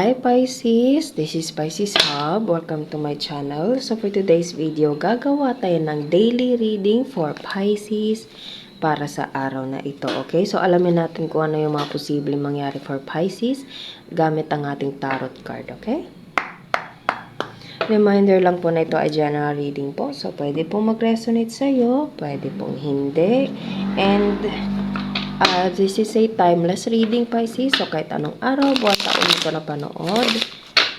Hi Pisces! This is Pisces Hub. Welcome to my channel. So for today's video, gagawa tayo ng daily reading for Pisces para sa araw na ito. Okay? So alamin natin kung ano yung mga posibleng mangyari for Pisces gamit ang ating tarot card. Okay? Reminder lang po na ito ay general reading po. So pwede pong mag-resonate sa'yo, pwede pong hindi. And this is a timeless reading, Pisces. So, kahit anong araw, buwan, taon ito na panood.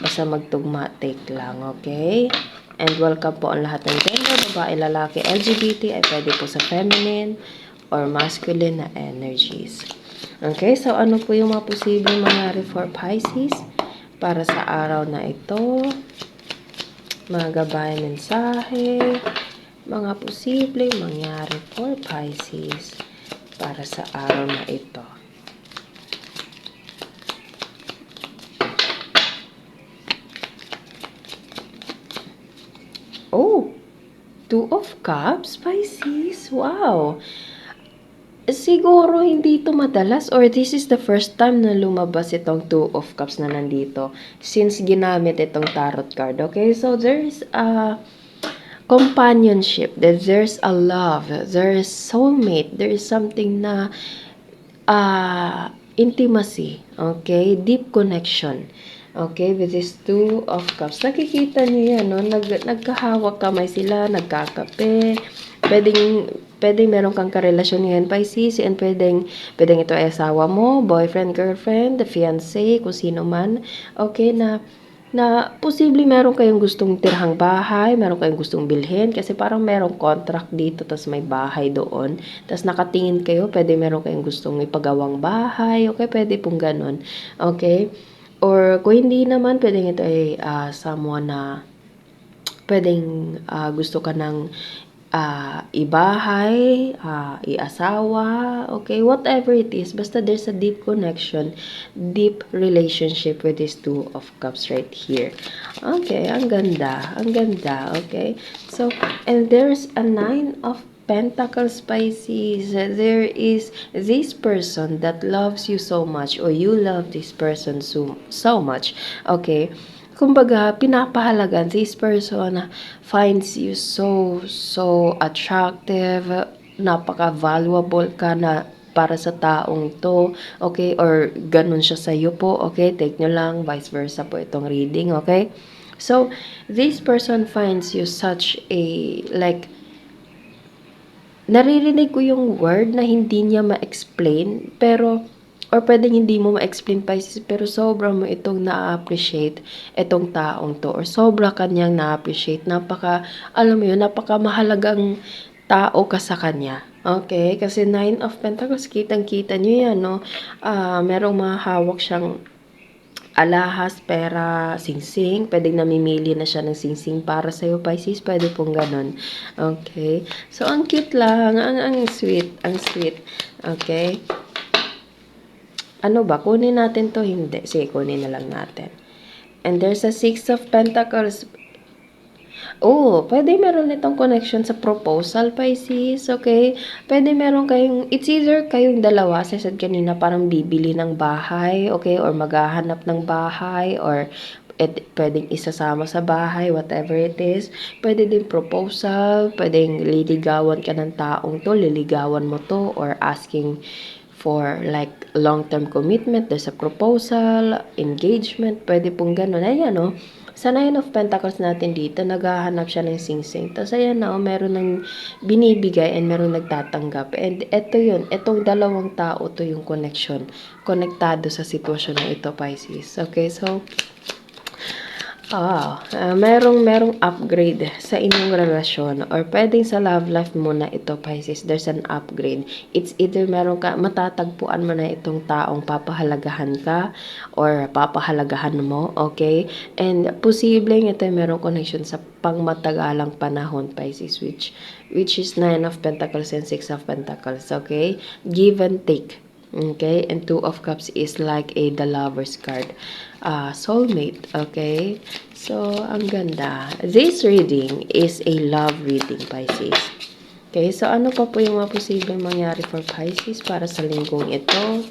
Basta magtugma, take lang, okay? And welcome po ang lahat ng gender, babae, lalaki, LGBT, ay pwede po sa feminine or masculine na energies. Okay, so ano po yung mga posibleng mangyari for Pisces para sa araw na ito? Mga gabay, mensahe, mga posibleng mangyari for Pisces para sa araw na ito. Oh, Two of Cups, Pisces. Wow. Siguro hindi ito madalas or this is the first time na lumabas itong Two of Cups na nandito since ginamit itong tarot card. Okay, so there's a companionship, that there's a love, there is soulmate, there is something na intimacy, okay, deep connection, okay, with this Two of Cups. Nakikita niyo yan, no? Nagkahawak kamay sila, nagkakape, pwedeng meron kang karelasyon ngayon, Pisces, and pwedeng ito ay asawa mo, boyfriend, girlfriend, fiancé, kung sino man, okay, na posible meron kayong gustong tirhang bahay, meron kayong gustong bilhin, kasi parang merong contract dito, tas may bahay doon, tas nakatingin kayo, pwede meron kayong gustong ipagawang bahay, okay, pwede pong ganun, okay, or kung hindi naman, pwedeng ito ay someone na pwedeng gusto ka ng ibahay, iasawa, okay, whatever it is, basta there's a deep connection, deep relationship with these Two of Cups right here. Okay, ang ganda, okay. So, and there's a Nine of Pentacles, Pisces. There is this person that loves you so much, or you love this person so much, okay. Kumbaga, pinapahalagan, this person finds you so attractive, napaka-valuable ka na para sa taong to, okay, or ganun siya sa iyo po, okay, take nyo lang, vice versa po itong reading, okay. So, this person finds you such a, like, naririnig ko yung word na hindi niya ma-explain, pero or pwedeng hindi mo ma-explain, Pisces, pero sobra mo itong na-appreciate itong taong to, or sobra kanyang na-appreciate, alam mo yun, napaka mahalagang tao ka sa kanya. Okay? Kasi Nine of Pentacles, kitang-kita nyo yan, no? Merong mahawak siyang alahas, pera, singsing. Pwedeng namimili na siya ng singsing para sa'yo, Pisces. Pwede pong ganun. Okay? So, ang cute lang. Ang sweet. Okay? Ano ba? Kunin natin to? Hindi. Sige, kunin na lang natin. And there's a Six of Pentacles. Oh, pwede meron itong connection sa proposal, Pisces, okay? Pwede meron kayong, it's either kayong dalawa, said kanina, parang bibili ng bahay, okay? Or maghahanap ng bahay, or pwedeng isasama sa bahay, whatever it is. Pwede din proposal, pwedeng liligawan ka ng taong to, liligawan mo to, or asking for like long-term commitment, there's a proposal, engagement, pwede pong ganun. Ayan, no? Sa Nine of Pentacles natin dito, naghahanap siya ng singsing. Tapos ayan na, meron ng binibigay and meron nagtatanggap. And eto yun, etong dalawang tao to yung connection. Konektado sa sitwasyon na ito, Pisces. Okay, so merong upgrade sa inyong relasyon, or pwedeng sa love life mo na ito, Pisces, there's an upgrade. It's either matatagpuan mo na itong taong papahalagahan ka or papahalagahan mo, okay? And posibleng ito merong connection sa pangmatagalang panahon, Pisces, which is Nine of Pentacles and Six of Pentacles, okay? Give and take. Okay, and Two of Cups is like the Lover's card. Soulmate, okay? So, ang ganda. This reading is a love reading, Pisces. Okay, so ano pa po yung mga posibleng mangyari for Pisces para sa linggong ito?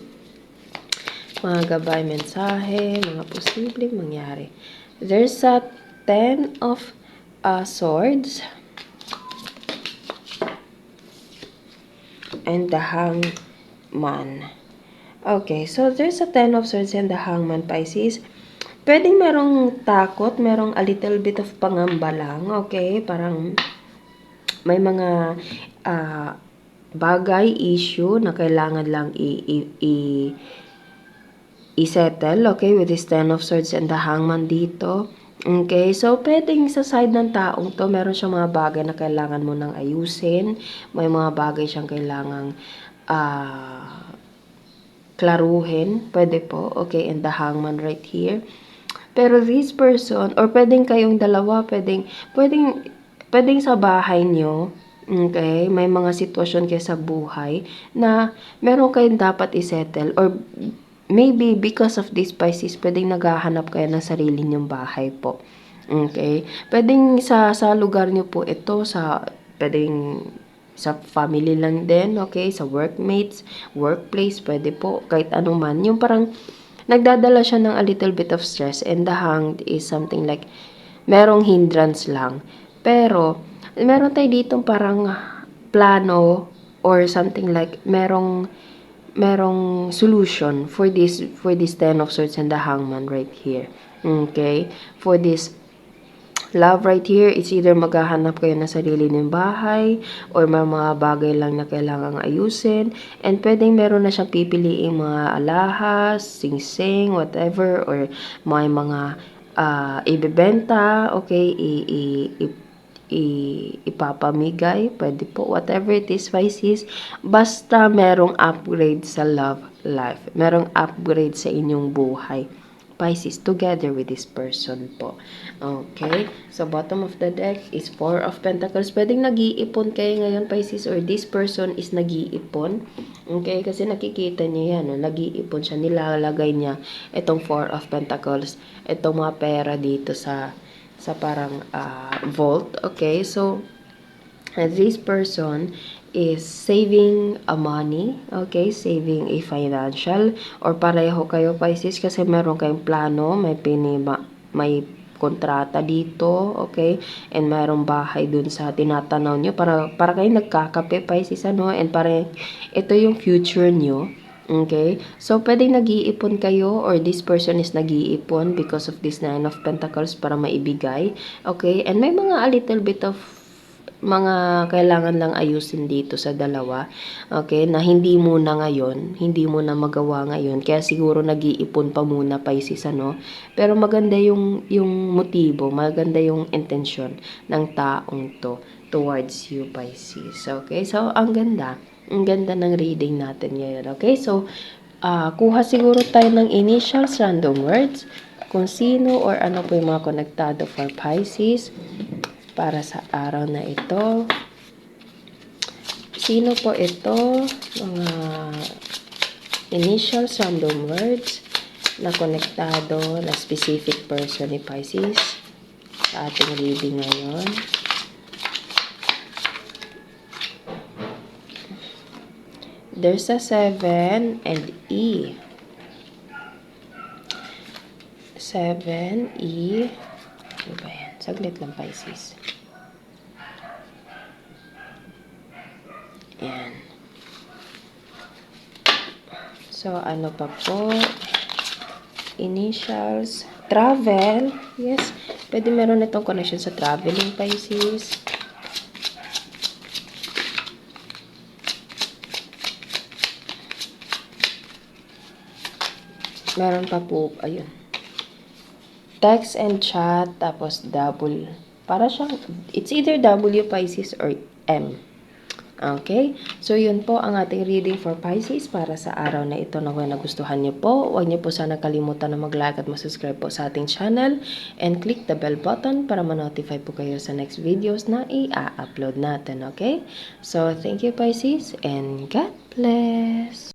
mga gabay, mensahe, mga posibleng mangyari. There's a 10 of swords and the hangman. Okay, so there's a 10 of swords and the hangman, Pisces. Pwedeng merong takot, merong a little bit of pangamba lang, okay? Parang may mga bagay, issue na kailangan lang i-settle, okay, with this 10 of swords and the hangman dito. Okay, so pwedeng sa side ng taong to, meron siyang mga bagay na kailangan mo nang ayusin. May mga bagay siyang kailangang klaruhin. Pwede po, okay, and the hangman right here. Pero this person, or pwedeng kayong dalawa, pwedeng sa bahay nyo, okay, may mga sitwasyon kayo sa buhay na meron kayong dapat isettle, or maybe because of this, Pisces, pwedeng naghahanap kayo ng sarili nyong bahay po. Okay? Pwedeng sa lugar nyo po ito, pwedeng sa family lang din, okay? Sa workmates, workplace, pwede po, kahit ano man. Yung parang, nagdadala siya ng a little bit of stress, and the hanged is something like, merong hindrance lang. Pero, meron tayo ditong parang plano, or something like, merong solution for this 10 of swords and the hangman right here. Okay? For this love right here, it's either maghahanap kayo ng sarili ng bahay, or may mga bagay lang na kailangang ayusin, and pwedeng meron na siyang pipiliing mga alahas, sing-sing, whatever, or may mga ibebenta, okay, ipapamigay, pwede po, whatever it is, Pisces, basta merong upgrade sa love life, merong upgrade sa inyong buhay, Pisces, together with this person po. Okay, so bottom of the deck is 4 of Pentacles. Pwedeng nag-iipon kayo ngayon, Pisces, or this person is nag-iipon. Okay, kasi nakikita niyo yan, no? Nag-iipon siya, nilalagay niya itong 4 of Pentacles, itong mga pera dito sa parang vault. Okay, so this person is saving a money, okay, saving a financial, or pareho kayo, Pisces, kasi meron kayong plano, may kontrata dito, okay, and mayroong bahay dun sa tinatanaw nyo, para kayo nagkakape, Pisces, ano, and para ito yung future nyo. Okay? So, pwedeng nag-iipon kayo, or this person is nag-iipon because of this 9 of Pentacles para maibigay. Okay? And may mga a little bit of mga kailangan lang ayusin dito sa dalawa. Okay? Na hindi mo na magawa ngayon. Kaya siguro nag-iipon pa muna, Pisces, ano? Pero maganda yung motibo, maganda yung intention ng taong to towards you, Pisces. Okay? So, ang ganda ng reading natin ngayon. Okay? So, kuha siguro tayo ng initials, random words, kung sino or ano po yung mga konektado for Pisces para sa araw na ito. Sino po ito? Mga initials, random words na konektado na specific person ni Pisces sa ating reading ngayon. There's a 7 and E. 7, E. Ano ba yan? Saglit lang, Pisces. Yan. So, ano pa po? Initials. Travel. Yes. Pwede meron itong connection sa traveling, Pisces. Meron pa po, ayun. Text and chat, tapos double. Para siyang, it's either W, Pisces, or M. Okay? So, yun po ang ating reading for Pisces para sa araw na ito. Na kung nagustuhan niyo po, huwag niyo po sana kalimutan na mag-like at mag-subscribe po sa ating channel. And click the bell button para ma-notify po kayo sa next videos na i-upload natin. Okay? So, thank you, Pisces, and God bless!